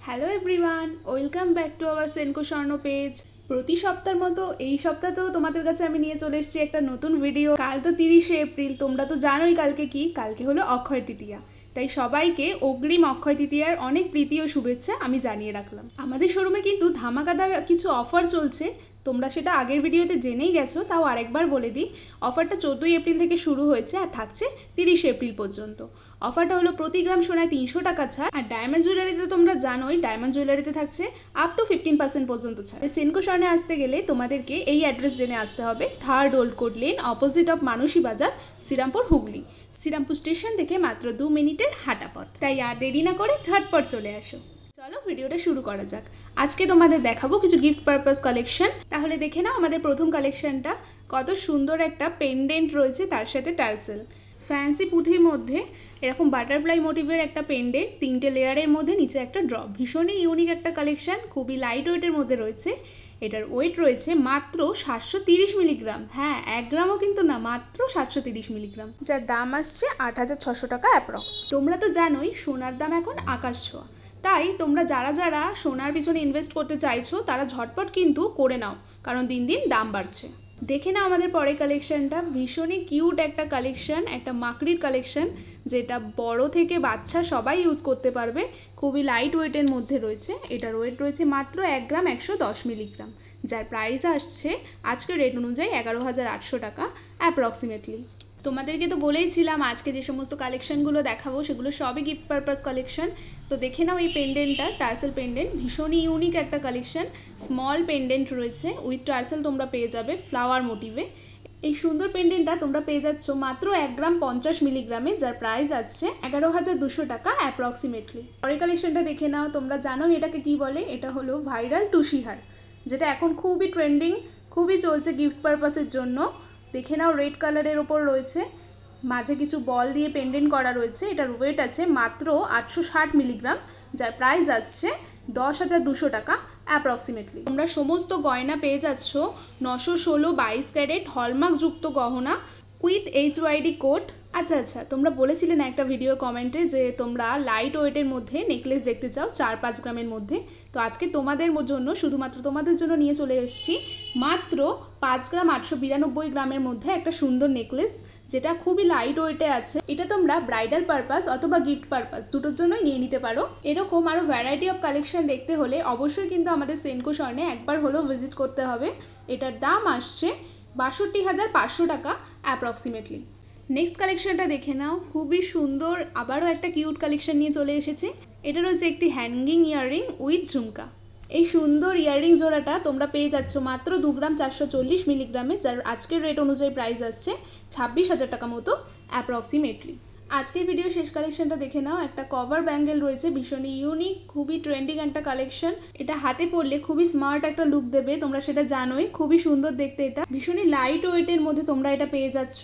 Hello everyone, welcome back to our Senco স্বর্ণ page. প্রতি সপ্তাহের মতো এই সপ্তাহতেও তোমাদের কাছে আমি নিয়ে চলে এসেছি একটা নতুন ভিডিও। কাল তো 30শে এপ্রিল, তোমরা তো জানোই কালকে কি, কালকে হলো অক্ষয় তৃতীয়া। তাই সবাইকে অগ্রিম অক্ষয় তৃতীয়ার অনেক প্রীতি ও শুভেচ্ছা আমি জানিয়ে রাখলাম। আমাদের শোরুমে কিন্তু ধামাকাদার কিছু অফার চলছে, তোমরা সেটা আগের ভিডিওতে জেনেই গেছো, তাও আরেকবার বলে দিই। অফারটা 14ই এপ্রিল থেকে শুরু হয়েছে আর থাকছে 30শে এপ্রিল পর্যন্ত। অফারটা হলো প্রতি গ্রাম সোনায় 300 টাকা ছাড়, আর ডায়মন্ড জুয়েলারিতে তোমরা জানোই ডায়মন্ড জুয়েলারিতে থাকছে আপ টু 15% পর্যন্ত ছাড়। সেনকো স্বর্ণে আসতে গেলে তোমাদেরকে এই অ্যাড্রেস জেনে আসতে হবে, 3rd old court lane, opposite of Manasi Bazar, Serampore, Hooghly. Serampore station থেকে মাত্র 2 মিনিটের হাঁটা পথ। তাই আর দেরি না করে ঝটপট চলে আসো। চলো ভিডিওটা শুরু করা যাক। আজকে তোমাদের দেখাবো কিছু গিফট পারপাস কালেকশন। তাহলে দেখে নাও আমাদের প্রথম কালেকশনটা। কত সুন্দর একটা পেন্ডেন্ট রয়েছে, তার সাথে টার্সেল। ফ্যান্সি পুঁথির মধ্যে এরকম বাটারফ্লাই মোটিভের একটা পেন্ডেন্ট, 3টে লেয়ারের মধ্যে নিচে একটা ড্রপ। ভীষণই ইউনিক একটা কালেকশন, খুবই লাইট ওয়েটের মধ্যে রয়েছে। এটার ওয়েট রয়েছে মাত্র 730 মিলিগ্রাম। হ্যাঁ, 1 গ্রামও কিন্তু না, মাত্র 730 মিলিগ্রাম, যার দাম আসছে 8600 টাকা অ্যাপ্রক্স। তোমরা তো জানোই সোনার দাম এখন আকাশ ছোঁয়া, তাই তোমরা যারা যারা সোনার পিছনে ইনভেস্ট করতে চাইছো তারা ঝটপট কিন্তু করে নাও, কারণ দিন দিন দাম বাড়ছে। দেখে নাও আমাদের পরের কালেকশনটা। ভীষণই কিউট একটা কালেকশন, একটা মাকড়ির কালেকশন, যেটা বড় থেকে বাচ্চা সবাই ইউজ করতে পারবে। খুবই লাইট ওয়েটের মধ্যে রয়েছে। এটার ওয়েট রয়েছে মাত্র 1 গ্রাম 110 মিলিগ্রাম, যার প্রাইস আসছে আজকের রেট অনুযায়ী 11,800 টাকা অ্যাপ্রক্সিমেটলি। তোমাদেরকে তো বলেইছিলাম আজকে যে সমস্ত কালেকশনগুলো দেখাবো সেগুলো সবই গিফট পারপাস কালেকশন। তো দেখে নাও এই পেন্ডেন্টটা, টার্সেল পেন্ডেন্ট, ভীষণই ইউনিক একটা কালেকশন। স্মল পেন্ডেন্ট রয়েছে, উইথ টার্সেল তোমরা পেয়ে যাবে ফ্লাওয়ার মোটিভে। এই সুন্দর পেন্ডেন্টটা তোমরা পেয়ে যাচ্ছ মাত্র 1 গ্রাম 50 মিলিগ্রামে, যার প্রাইস আসছে 11,200 টাকা অ্যাপ্রক্সিমেটলি। পরের কালেকশনটা দেখে নাও। তোমরা জানো এটাকে কি বলে, এটা হলো ভাইরাল টুসিহার, যেটা এখন খুবই ট্রেন্ডিং, খুবই চলছে গিফট পারপাসের জন্য। দেখে নাও রেড কালারের ওপর রয়েছে, মাঝে কিছু বল দিয়ে পেন্ডেন্ট করা রয়েছে। এটার ওয়েট আছে মাত্র 860 মিলিগ্রাম, যার প্রাইস আসছে 10,200 টাকা অ্যাপ্রক্সিমেটলি। তোমরা সমস্ত গয়না পেয়ে যাচ্ছ 916 22 ক্যারেট হলমার্ক যুক্ত গহনা উইথ HYD কোড। আচ্ছা, তোমরা বলেছিলে না একটা ভিডিওর কমেন্টে যে তোমরা লাইট ওয়েটের মধ্যে নেকলেস দেখতে চাও 4-5 গ্রামের মধ্যে। তো আজকে তোমাদের জন্য, শুধুমাত্র তোমাদের জন্য নিয়ে চলে এসেছি মাত্র 5 গ্রাম 892 গ্রামের মধ্যে একটা সুন্দর নেকলেস, যেটা খুবই লাইট ওয়েটে আছে। এটা তোমরা ব্রাইডাল পারপাস অথবা গিফট পারপাস দুটোর জন্যই নিয়ে নিতে পারো। এরকম আরো ভ্যারাইটি অফ কালেকশন দেখতে হলে অবশ্যই কিন্তু আমাদের সেনকো স্বর্ণে একবার হলেও ভিজিট করতে হবে। এটার দাম আসছে 62,500 টাকা অ্যাপ্রক্সিমেটলি। নেক্সট কালেকশনটা দেখে নাও, খুবই সুন্দর, আবারও একটা কিউট কালেকশন নিয়ে চলে এসেছে। এটা রয়েছে একটি হ্যাঙ্গিং ইয়াররিং উইথ ঝুমকা। এই সুন্দর ইয়াররিং জোড়াটা তোমরা পেয়ে যাচ্ছ মাত্র 2 গ্রাম 440 মিলিগ্রামে, যার আজকের রেট অনুযায়ী প্রাইস আসছে 26,000 টাকা মতো অ্যাপ্রক্সিমেটলি। আজকের ভিডিও শেষ কালেকশনটা দেখে নাও। একটা কভার ব্যাঙ্গেল রয়েছে, ভীষণই ইউনিক, খুবই ট্রেন্ডিং একটা কালেকশন। এটা হাতে পরলে খুবই স্মার্ট একটা লুক দেবে, তোমরা সেটা জানোই। খুবই সুন্দর দেখতে, এটা ভীষণই লাইট ওয়েটের মধ্যে তোমরা এটা পেয়ে যাচ্ছ।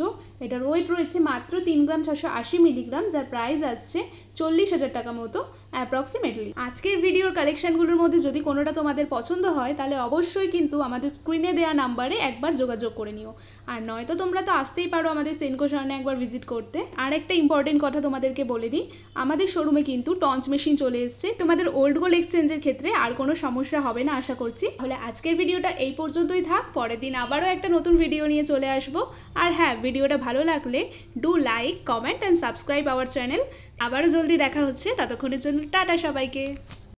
এটার ওয়েট রয়েছে মাত্র 3 গ্রাম 680 মিলিগ্রাম, যার প্রাইস আসছে 40,000 টাকা মতো অ্যাপ্রক্সিমেটলি। আজকের ভিডিওর কালেকশনগুলোর মধ্যে যদি কোনোটা তোমাদের পছন্দ হয় তাহলে অবশ্যই কিন্তু আমাদের স্ক্রিনে দেওয়া নাম্বারে একবার যোগাযোগ করে নিও, আর নয়তো তোমরা তো আসতেই পারো আমাদের সেনকো স্বর্ণে একবার ভিজিট করতে। আর একটা ইম্পর্টেন্ট কথা তোমাদেরকে বলে দিই, আমাদের শোরুমে কিন্তু টঞ্চ মেশিন চলে এসেছে। তোমাদের ওল্ড গোল্ড এক্সচেঞ্জের ক্ষেত্রে আর কোনো সমস্যা হবে না আশা করছি। তাহলে আজকের ভিডিওটা এই পর্যন্তই থাক, পরের দিন আবারও একটা নতুন ভিডিও নিয়ে চলে আসবো। আর হ্যাঁ, ভিডিওটা ভালো লাগলে do like, comment and subscribe our channel. আবারও জলদি দেখা হচ্ছে, ততক্ষণের জন্য টাটা সবাইকে।